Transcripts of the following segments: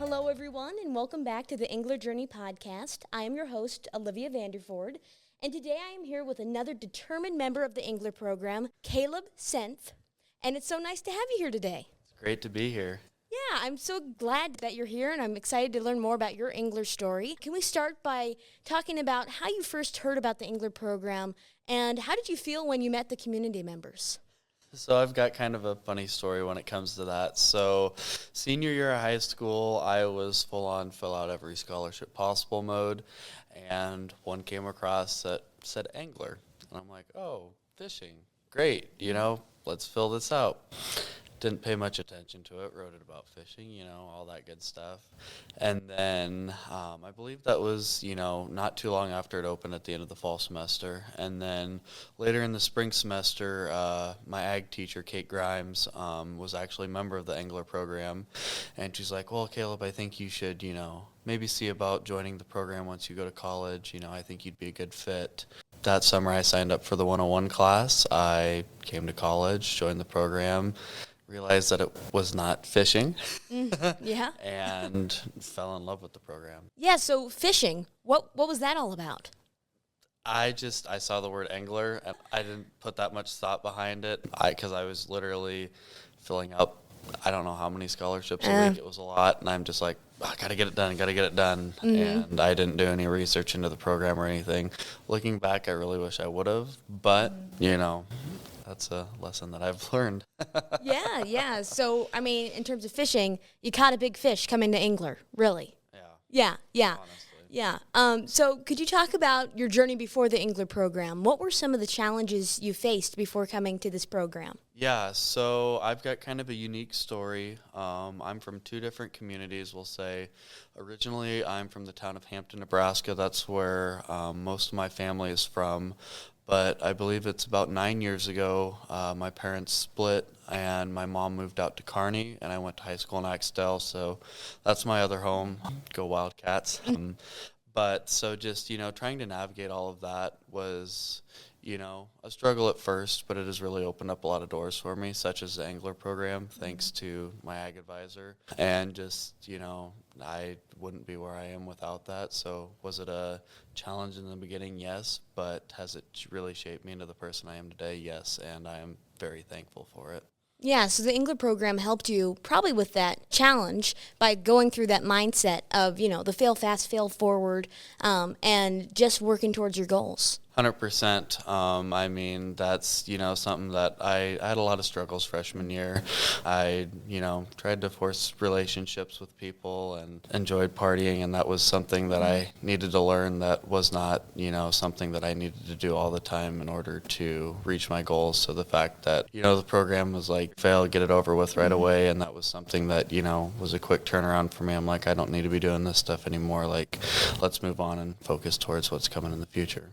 Hello, everyone, and welcome back to the Engler Journey podcast. I am your host, Olivia Vanderford, and today I am here with another determined member of the Engler program, Kaleb Senff, and it's so nice to have you here today. It's great to be here. Yeah, I'm so glad that you're here, and I'm excited to learn more about your Engler story. Can we start by talking about how you first heard about the Engler program, and how did you feel when you met the community members? So I've got kind of a funny story when it comes to that. So senior year of high school, I was full on fill out every scholarship possible mode, and one came across that said Engler. And I'm like, oh, fishing, great, let's fill this out. Didn't pay much attention to it, wrote it about fishing, all that good stuff. And then I believe that was, not too long after it opened at the end of the fall semester. And then later in the spring semester, my ag teacher, Kate Grimes, was actually a member of the Engler program. And she's like, well, Kaleb, I think you should, maybe see about joining the program once you go to college. I think you'd be a good fit. That summer I signed up for the 101 class. I came to college, joined the program, realized that it was not fishing, Yeah. and fell in love with the program. Yeah, so fishing, what was that all about? I saw the word Engler, and I didn't put that much thought behind it, because I was literally filling up, I don't know how many scholarships a week. It was a lot, and I'm just like, gotta get it done. Mm-hmm. And I didn't do any research into the program or anything. Looking back, I really wish I would have, but, that's a lesson that I've learned. Yeah. So, in terms of fishing, you caught a big fish coming to Engler, really? Yeah. Honestly. Yeah. So could you talk about your journey before the Engler program? What were some of the challenges you faced before coming to this program? Yeah, so I've got kind of a unique story. I'm from two different communities, we'll say. Originally, I'm from the town of Hampton, Nebraska. That's where most of my family is from. But I believe it's about 9 years ago, my parents split, and my mom moved out to Kearney, and I went to high school in Axtell, so that's my other home. Go Wildcats. But so just, trying to navigate all of that was, a struggle at first, but it has really opened up a lot of doors for me, such as the Engler program, thanks to my ag advisor. And just, I wouldn't be where I am without that. So was it a challenge in the beginning? Yes. But has it really shaped me into the person I am today? Yes. And I am very thankful for it. Yeah, so the Engler program helped you probably with that challenge by going through that mindset of, the fail fast, fail forward, and just working towards your goals. 100%. That's, something that I had a lot of struggles freshman year. I, tried to force relationships with people and enjoyed partying, and that was something that I needed to learn. That was not, something that I needed to do all the time in order to reach my goals. So the fact that, the program was like, fail, get it over with right away, and that was something that, was a quick turnaround for me. I'm like, I don't need to be doing this stuff anymore. Like, let's move on and focus towards what's coming in the future.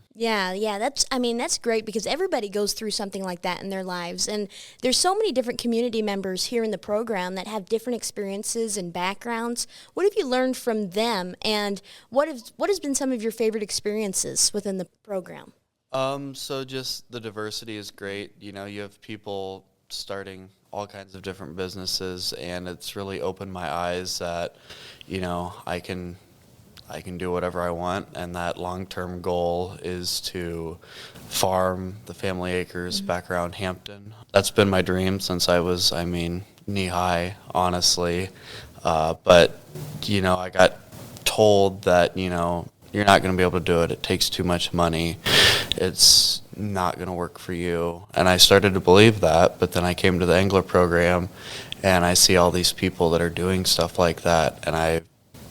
Yeah, that's great because everybody goes through something like that in their lives. And there's so many different community members here in the program that have different experiences and backgrounds. What have you learned from them, and what has been some of your favorite experiences within the program? So just the diversity is great. You have people starting all kinds of different businesses, and it's really opened my eyes that, I can do whatever I want, and that long-term goal is to farm the family acres back around Hampton. That's been my dream since I was, knee-high, honestly. But, I got told that, you're not going to be able to do it. It takes too much money. It's not going to work for you. And I started to believe that, but then I came to the Engler program, and I see all these people that are doing stuff like that, and I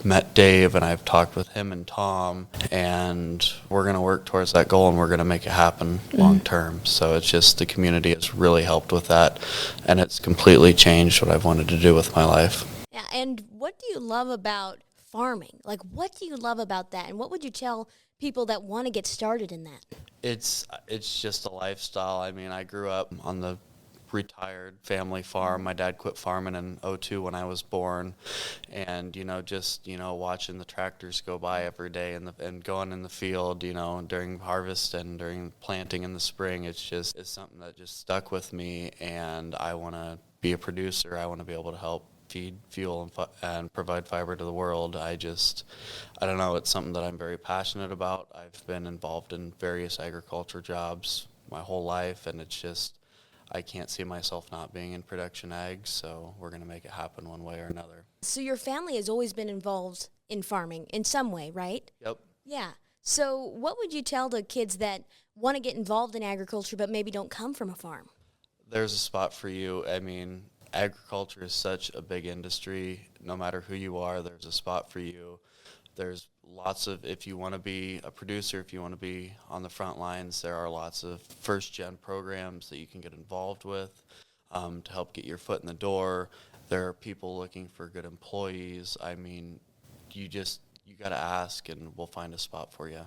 met Dave, and I've talked with him and Tom, and we're going to work towards that goal, and we're going to make it happen long term. So it's just the community has really helped with that, and it's completely changed what I've wanted to do with my life. Yeah, and what do you love about farming? Like, what do you love about that, and what would you tell people that want to get started in that? It's just a lifestyle. I grew up on the retired family farm. My dad quit farming in 2002 when I was born, and just watching the tractors go by every day and going in the field, during harvest and during planting in the spring. It's something that just stuck with me, and I want to be a producer. I want to be able to help feed, fuel, and provide fiber to the world. I don't know, it's something that I'm very passionate about. I've been involved in various agriculture jobs my whole life, and it's just, I can't see myself not being in production ag, so we're going to make it happen one way or another. So your family has always been involved in farming in some way, right? Yep. Yeah. So what would you tell the kids that want to get involved in agriculture but maybe don't come from a farm? There's a spot for you. I mean, agriculture is such a big industry. No matter who you are, there's a spot for you. There's lots of, if you want to be a producer, if you want to be on the front lines, there are lots of first-gen programs that you can get involved with to help get your foot in the door. There are people looking for good employees. I mean, you got to ask, and we'll find a spot for you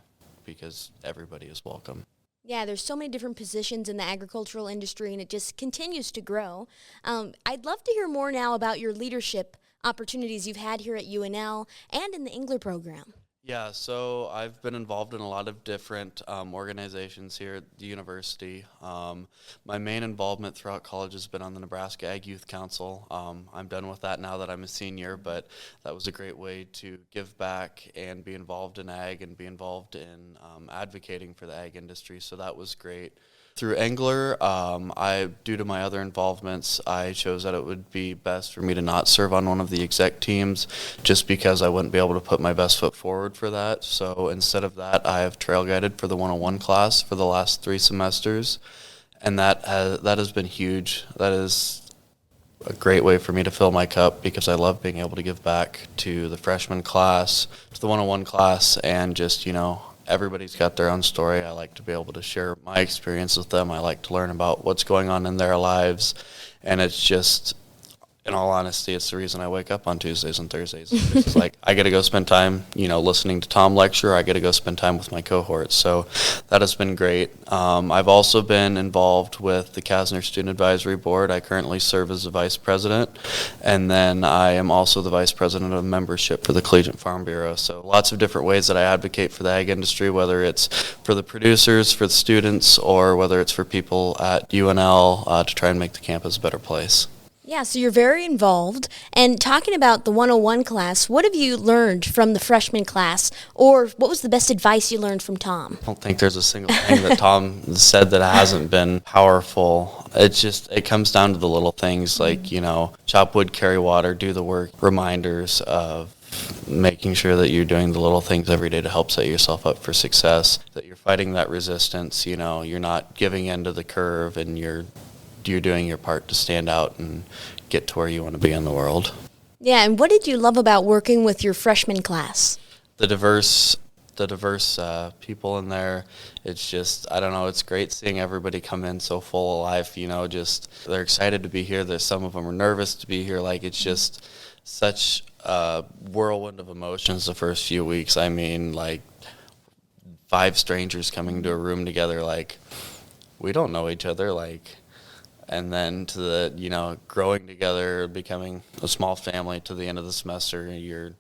because everybody is welcome. Yeah, there's so many different positions in the agricultural industry, and it just continues to grow. I'd love to hear more now about your leadership opportunities you've had here at UNL and in the Engler program. Yeah, so I've been involved in a lot of different organizations here at the university. My main involvement throughout college has been on the Nebraska Ag Youth Council. I'm done with that now that I'm a senior, but that was a great way to give back and be involved in ag and be involved in advocating for the ag industry, so that was great. Through Engler, due to my other involvements, I chose that it would be best for me to not serve on one of the exec teams just because I wouldn't be able to put my best foot forward for that. So instead of that, I have trail guided for the 101 class for the last 3 semesters, and that has been huge. That is a great way for me to fill my cup because I love being able to give back to the freshman class, to the 101 class, and just, everybody's got their own story. I like to be able to share my experience with them. I like to learn about what's going on in their lives. And it's just, in all honesty, it's the reason I wake up on Tuesdays and Thursdays. It's like, I get to go spend time, listening to Tom lecture. I get to go spend time with my cohorts. So that has been great. I've also been involved with the Kasner Student Advisory Board. I currently serve as the vice president. And then I am also the vice president of membership for the Collegiate Farm Bureau. So lots of different ways that I advocate for the ag industry, whether it's for the producers, for the students, or whether it's for people at UNL to try and make the campus a better place. Yeah, so you're very involved. And talking about the 101 class, what have you learned from the freshman class, or what was the best advice you learned from Tom? I don't think there's a single thing that Tom said that hasn't been powerful. It comes down to the little things like, chop wood, carry water, do the work, reminders of making sure that you're doing the little things every day to help set yourself up for success, that you're fighting that resistance, you're not giving in to the curve, and you're doing your part to stand out and get to where you want to be in the world. Yeah, and what did you love about working with your freshman class? The diverse people in there. It's just, I don't know, it's great seeing everybody come in so full of life, just they're excited to be here. There's some of them are nervous to be here. Like, it's just such a whirlwind of emotions the first few weeks. I mean, like 5 strangers coming to a room together, like, we don't know each other, like, and then to the, growing together, becoming a small family to the end of the semester. You're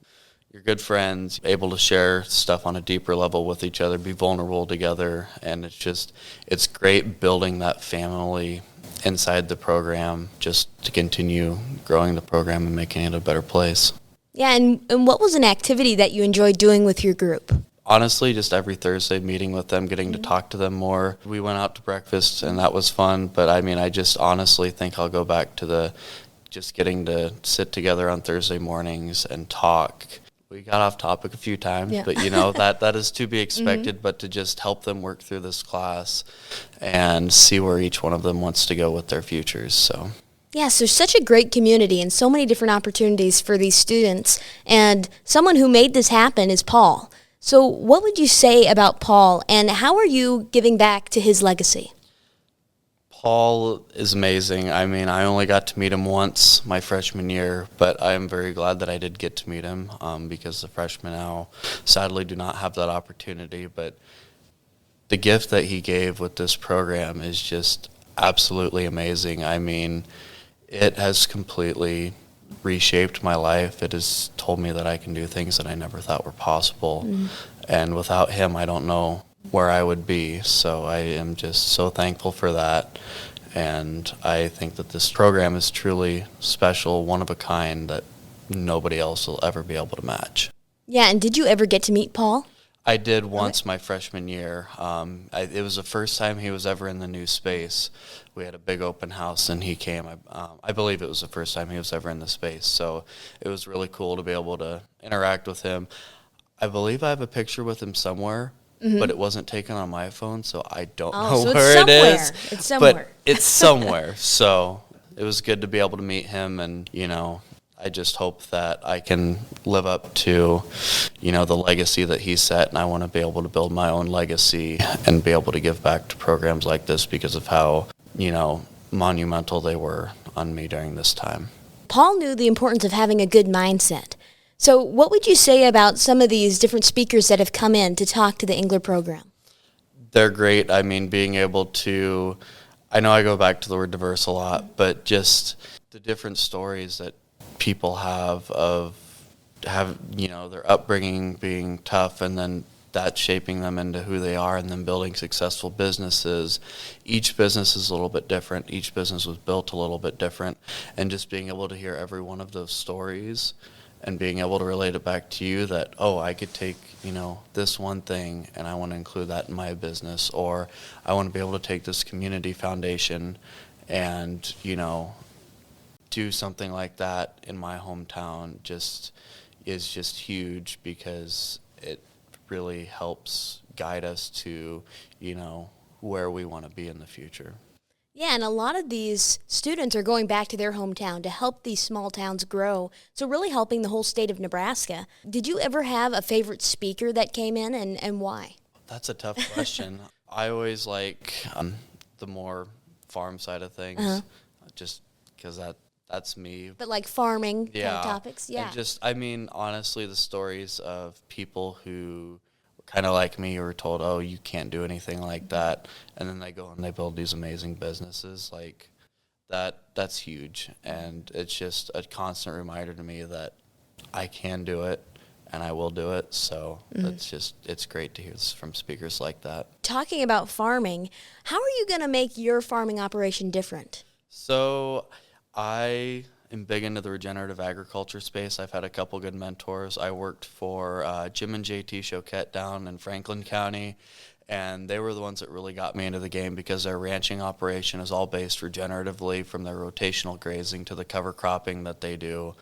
good friends, able to share stuff on a deeper level with each other, be vulnerable together, and it's great building that family inside the program just to continue growing the program and making it a better place. Yeah, and what was an activity that you enjoyed doing with your group? Honestly, just every Thursday meeting with them, getting to talk to them more. We went out to breakfast, and that was fun. But, I just honestly think I'll go back to just getting to sit together on Thursday mornings and talk. We got off topic a few times, yeah. But, that is to be expected. But to just help them work through this class and see where each one of them wants to go with their futures. So. Yes, there's such a great community and so many different opportunities for these students. And someone who made this happen is Paul. So what would you say about Paul, and how are you giving back to his legacy? Paul is amazing. I only got to meet him once my freshman year, but I am very glad that I did get to meet him because the freshmen now sadly do not have that opportunity. But the gift that he gave with this program is just absolutely amazing. It has completely reshaped my life. It has told me that I can do things that I never thought were possible. And without him, I don't know where I would be. So I am just so thankful for that. And I think that this program is truly special, one of a kind that nobody else will ever be able to match. Yeah, and did you ever get to meet Paul? I did once my freshman year. It was the first time he was ever in the new space. We had a big open house, and he came. I believe it was the first time he was ever in the space. So it was really cool to be able to interact with him. I believe I have a picture with him somewhere, but it wasn't taken on my phone, so I don't know so where it is. It's somewhere. But it's somewhere. So it was good to be able to meet him, and, I just hope that I can live up to, the legacy that he set, and I want to be able to build my own legacy and be able to give back to programs like this because of how, monumental they were on me during this time. Paul knew the importance of having a good mindset. So what would you say about some of these different speakers that have come in to talk to the Engler program? They're great. I mean, being able to, I know I go back to the word diverse a lot, but just the different stories that people have their upbringing being tough, and then that shaping them into who they are, and then building successful businesses. Each business is a little bit different. Each business was built a little bit different, and just being able to hear every one of those stories and being able to relate it back to you that, I could take, this one thing and I want to include that in my business, or I want to be able to take this community foundation and, do something like that in my hometown is just huge, because it really helps guide us to, where we want to be in the future. Yeah, and a lot of these students are going back to their hometown to help these small towns grow, so really helping the whole state of Nebraska. Did you ever have a favorite speaker that came in, and why? That's a tough question. I always like the more farm side of things, just because that's me. But like farming kind of topics? Yeah. And honestly, the stories of people who were kind of like me, who were told, you can't do anything like that, and then they go and they build these amazing businesses, like that's huge. And it's just a constant reminder to me that I can do it, and I will do it. So it's great to hear this from speakers like that. Talking about farming, how are you going to make your farming operation different? So I am big into the regenerative agriculture space. I've had a couple good mentors. I worked for Jim and JT Choquette down in Franklin County, and they were the ones that really got me into the game, because their ranching operation is all based regeneratively, from their rotational grazing to the cover cropping that they do.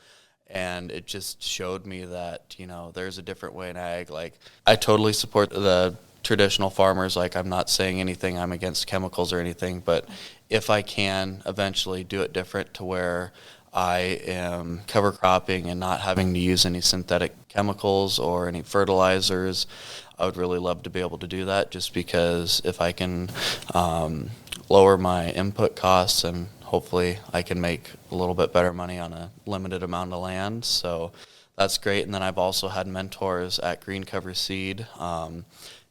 And it just showed me that, there's a different way in ag. Like, I totally support the traditional farmers. Like, I'm not saying anything, I'm against chemicals or anything, but if I can eventually do it different to where I am cover cropping and not having to use any synthetic chemicals or any fertilizers, I would really love to be able to do that, just because if I can lower my input costs, and hopefully I can make a little bit better money on a limited amount of land. So that's great. And then I've also had mentors at Green Cover Seed.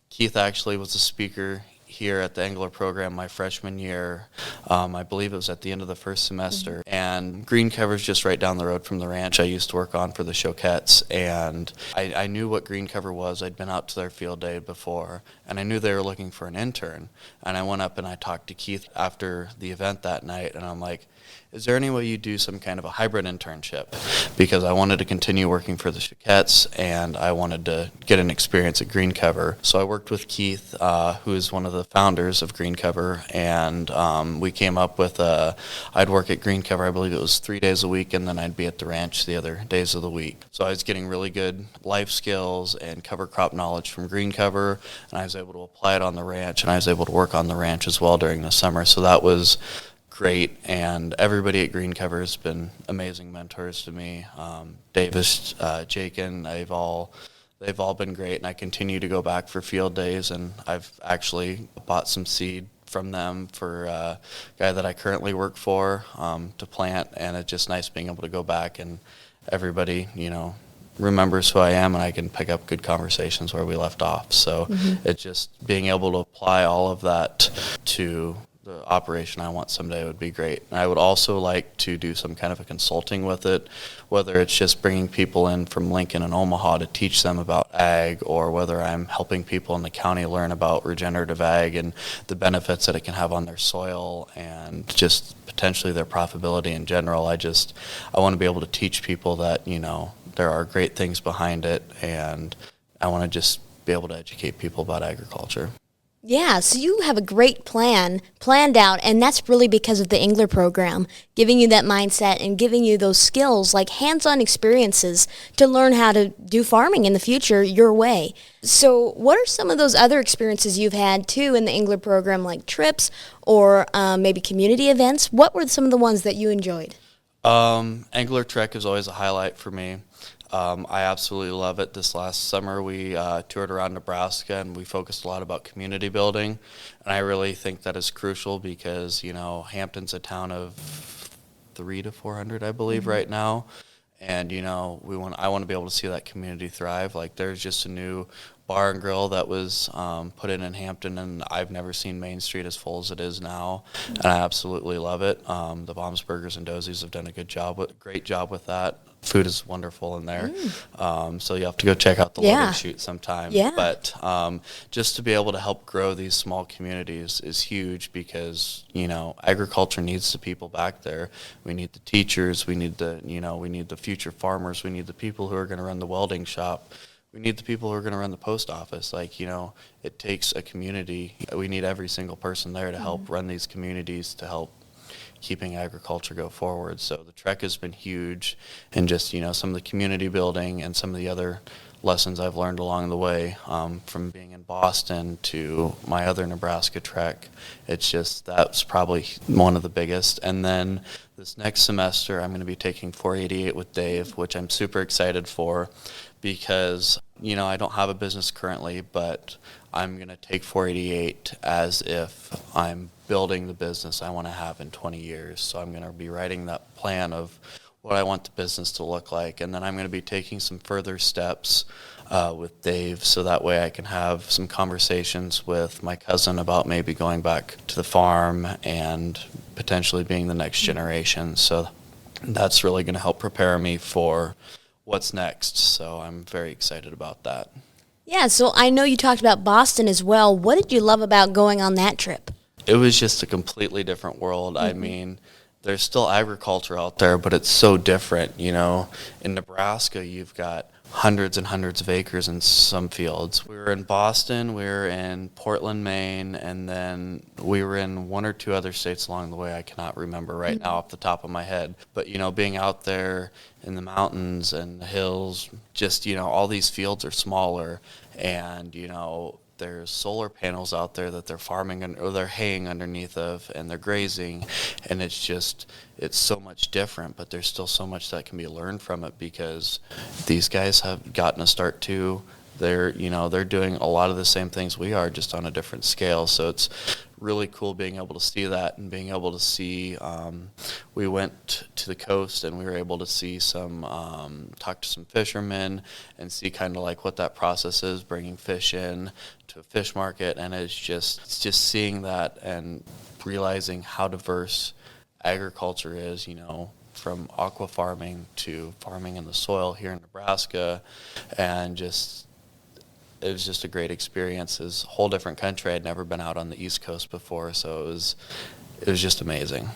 Keith actually was a speaker here at the Engler program my freshman year. I believe it was at the end of the first semester. And Green Cover's just right down the road from the ranch I used to work on for the Choquettes. And I knew what Green Cover was. I'd been out to their field day before, and I knew they were looking for an intern. And I went up and I talked to Keith after the event that night, and I'm like, is there any way you do some kind of a hybrid internship? Because I wanted to continue working for the Choquettes, and I wanted to get an experience at Green Cover. So I worked with Keith, who is one of the founders of Green Cover, and we came up with I'd work at Green Cover, I believe it was 3 days a week, and then I'd be at the ranch the other days of the week. So I was getting really good life skills and cover crop knowledge from Green Cover, and I was able to apply it on the ranch, and I was able to work on the ranch as well during the summer. So that was great, and everybody at Green Cover has been amazing mentors to me. Davis, Jakin, they've all been great, and I continue to go back for field days, and I've actually bought some seed from them for a guy that I currently work for to plant, and it's just nice being able to go back and everybody, remembers who I am, and I can pick up good conversations where we left off. So it's just being able to apply all of that to the operation I want someday would be great. And I would also like to do some kind of a consulting with it, whether it's just bringing people in from Lincoln and Omaha to teach them about ag, or whether I'm helping people in the county learn about regenerative ag and the benefits that it can have on their soil and just potentially their profitability in general. I want to be able to teach people that, there are great things behind it, and I want to just be able to educate people about agriculture. Yeah, so you have a great plan planned out, and that's really because of the Engler program, giving you that mindset and giving you those skills, like hands-on experiences, to learn how to do farming in the future your way. So what are some of those other experiences you've had, too, in the Engler program, like trips or maybe community events? What were some of the ones that you enjoyed? Engler Trek is always a highlight for me. I absolutely love it. This last summer we toured around Nebraska, and we focused a lot about community building, and I really think that is crucial because Hampton's a town of 300 to 400, I believe, right now, and I want to be able to see that community thrive. Like, there's just a new bar and grill that was put in Hampton, and I've never seen Main Street as full as it is now, and I absolutely love it. The Bombs Burgers and Dozies have done a great job with that. Food is wonderful in there, so you have to go check out the loading chute sometime. Yeah. But just to be able to help grow these small communities is huge because agriculture needs the people back there. We need the teachers. We need the future farmers. We need the people who are going to run the welding shop. We need the people who are going to run the post office. It takes a community. We need every single person there to help run these communities, to help keeping agriculture go forward. So the trek has been huge, and just some of the community building and some of the other lessons I've learned along the way, from being in Boston to my other Nebraska trek. That's probably one of the biggest. And then this next semester I'm going to be taking 488 with Dave, which I'm super excited for because I don't have a business currently, but I'm going to take 488 as if I'm building the business I want to have in 20 years. So I'm going to be writing that plan of what I want the business to look like. And then I'm going to be taking some further steps with Dave, so that way I can have some conversations with my cousin about maybe going back to the farm and potentially being the next generation. So that's really going to help prepare me for what's next. So I'm very excited about that. Yeah, so I know you talked about Boston as well. What did you love about going on that trip? It was just a completely different world. I mean, there's still agriculture out there, but it's so different. In Nebraska, you've got hundreds and hundreds of acres in some fields. We were in Boston, we were in Portland, Maine, and then we were in one or two other states along the way. I cannot remember right now off the top of my head. But, being out there in the mountains and the hills, just, all these fields are smaller, and, there's solar panels out there that they're farming or they're haying underneath of, and they're grazing, and it's so much different, but there's still so much that can be learned from it because these guys have gotten a start too. They're doing a lot of the same things we are, just on a different scale. So it's really cool being able to see that, and being able to see, we went to the coast and we were able to see talk to some fishermen and see kind of like what that process is, bringing fish in to a fish market. And it's just seeing that and realizing how diverse agriculture is, from aqua farming to farming in the soil here in Nebraska, and it was just a great experience. It was a whole different country. I'd never been out on the East Coast before, so it was just amazing.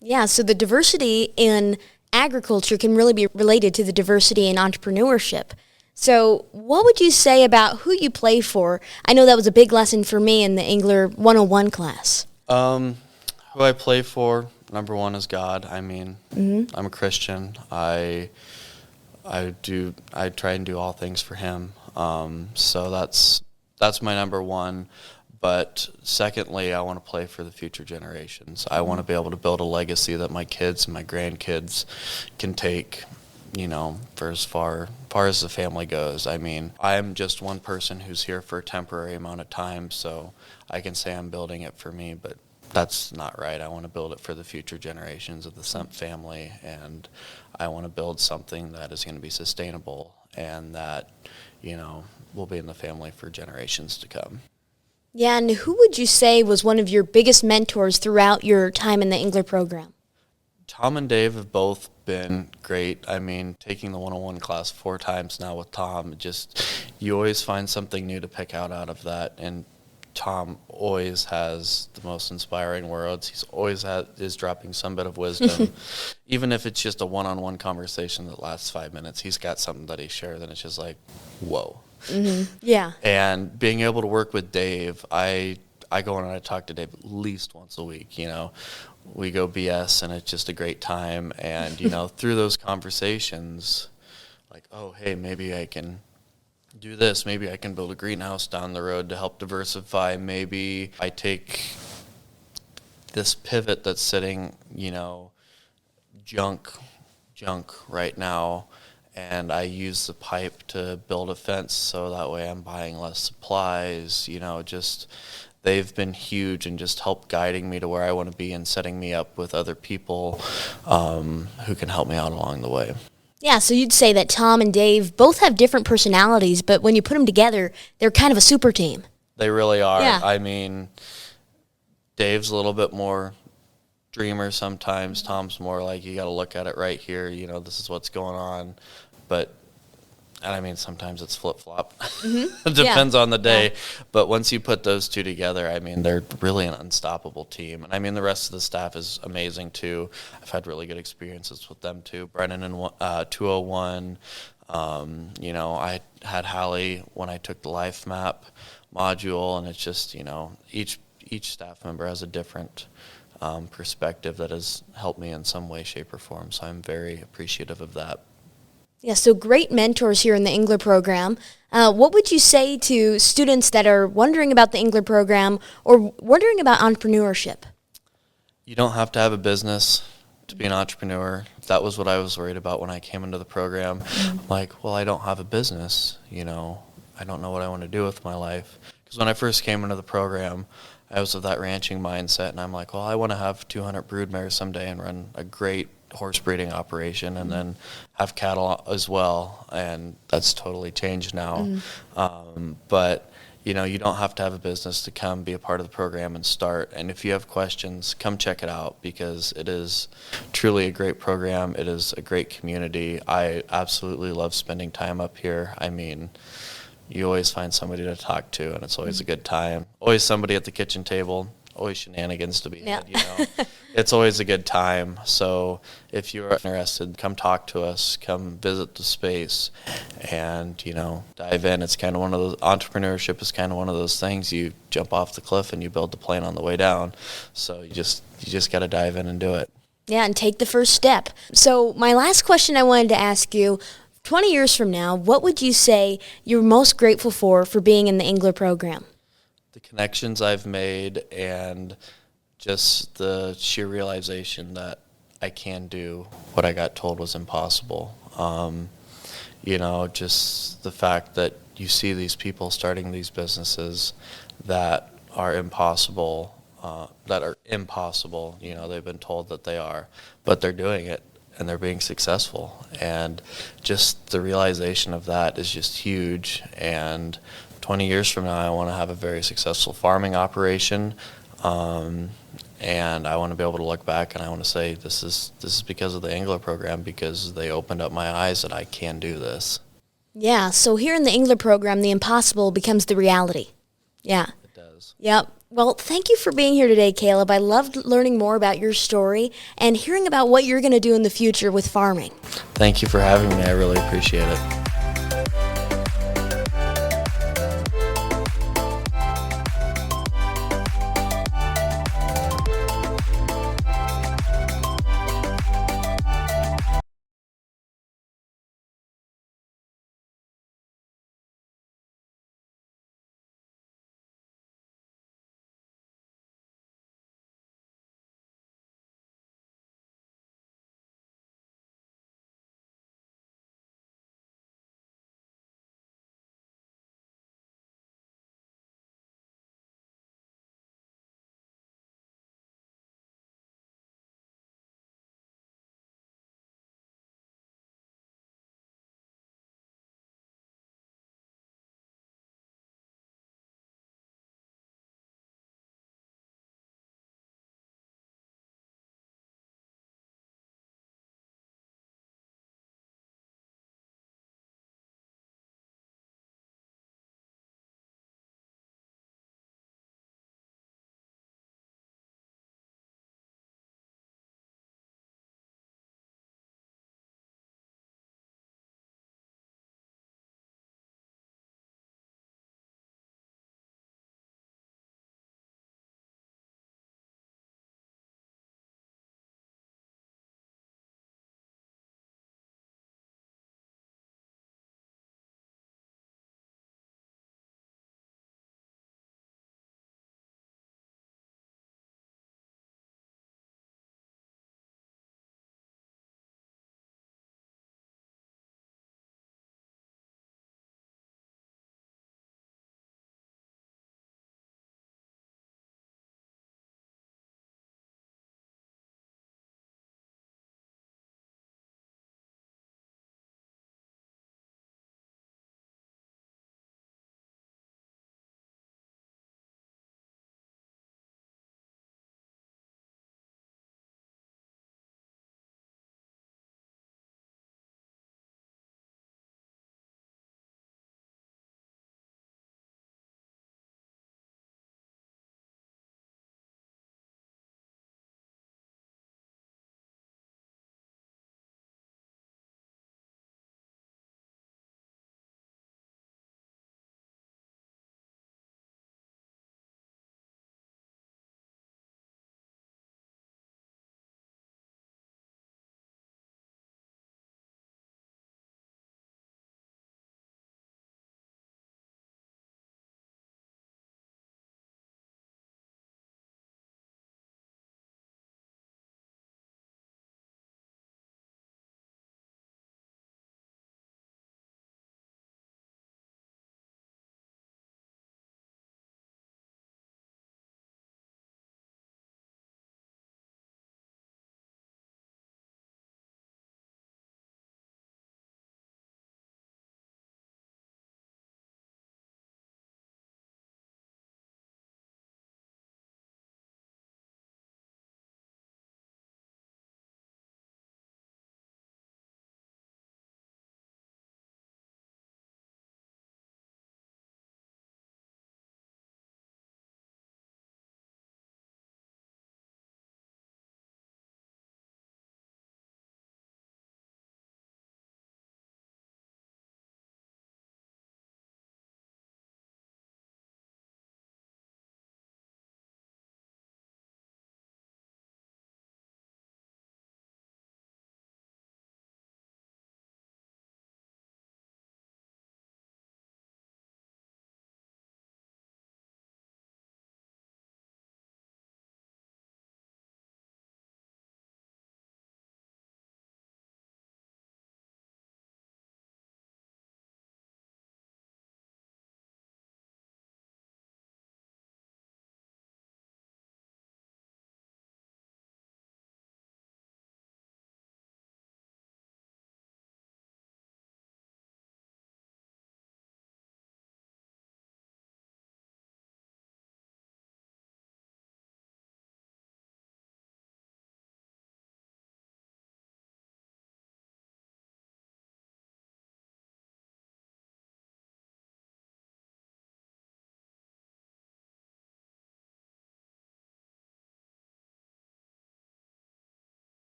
Yeah, so the diversity in agriculture can really be related to the diversity in entrepreneurship. So what would you say about who you play for? I know that was a big lesson for me in the Engler 101 class. Who I play for, number one, is God. I mean, I'm a Christian. I try and do all things for Him. So that's my number one. But secondly, I want to play for the future generations. I want to be able to build a legacy that my kids and my grandkids can take, for as far as the family goes. I mean, I'm just one person who's here for a temporary amount of time, so I can say I'm building it for me, but that's not right. I want to build it for the future generations of the Senff family, and I want to build something that is going to be sustainable and that, will be in the family for generations to come. Yeah, and who would you say was one of your biggest mentors throughout your time in the Engler program? Tom and Dave have both been great. I mean, taking the 101 class 4 times now with Tom, just you always find something new to pick out of that. And Tom always has the most inspiring words. He's always is dropping some bit of wisdom, even if it's just a one-on-one conversation that lasts 5 minutes. He's got something that he shares, and it's just like, whoa. Yeah. And being able to work with Dave, I go in and I talk to Dave at least once a week. We go BS, and it's just a great time. And through those conversations, like, oh, hey, maybe I can do this. Maybe I can build a greenhouse down the road to help diversify. Maybe I take this pivot that's sitting, junk right now, and I use the pipe to build a fence so that way I'm buying less supplies. Just they've been huge and just help guiding me to where I want to be and setting me up with other people who can help me out along the way. Yeah, so you'd say that Tom and Dave both have different personalities, but when you put them together, they're kind of a super team. They really are. Yeah. I mean, Dave's a little bit more dreamer sometimes. Tom's more like, you got to look at it right here. This is what's going on. And I mean, sometimes it's flip-flop. It depends on the day. Yeah. But once you put those two together, I mean, they're really an unstoppable team. And I mean, the rest of the staff is amazing too. I've had really good experiences with them too. Brennan in 201. I had Hallie when I took the Life Map module, and it's just, each staff member has a different perspective that has helped me in some way, shape, or form. So I'm very appreciative of that. Yeah, so great mentors here in the Engler program. What would you say to students that are wondering about the Engler program or wondering about entrepreneurship? You don't have to have a business to be an entrepreneur. That was what I was worried about when I came into the program. Like, well, I don't have a business. I don't know what I want to do with my life. Because when I first came into the program, I was of that ranching mindset, and I'm like, well, I want to have 200 broodmares someday and run a great horse breeding operation and then have cattle as well, and that's totally changed now. But you don't have to have a business to come be a part of the program and start. And if you have questions, come check it out, because it is truly a great program. It is a great community. I absolutely love spending time up here. I mean, you always find somebody to talk to, and it's always a good time. Always somebody at the kitchen table, always shenanigans to be had, It's always a good time. So if you're interested, come talk to us, come visit the space, and, dive in. It's kind of one of those, entrepreneurship is kind of one of those things. You jump off the cliff and you build the plane on the way down. So you just got to dive in and do it. Yeah, and take the first step. So my last question I wanted to ask you, 20 years from now, what would you say you're most grateful for being in the Engler program? The connections I've made, and just the sheer realization that I can do what I got told was impossible. Just the fact that you see these people starting these businesses that are impossible. They've been told that they are, but they're doing it and they're being successful. And just the realization of that is just huge. And 20 years from now, I want to have a very successful farming operation. And I want to be able to look back and I want to say, this is because of the Engler program, because they opened up my eyes that I can do this. Yeah, so here in the Engler program, the impossible becomes the reality. Yeah. It does. Yep. Well, thank you for being here today, Kaleb. I loved learning more about your story and hearing about what you're going to do in the future with farming. Thank you for having me. I really appreciate it.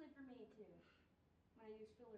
especially for me too, when I use filler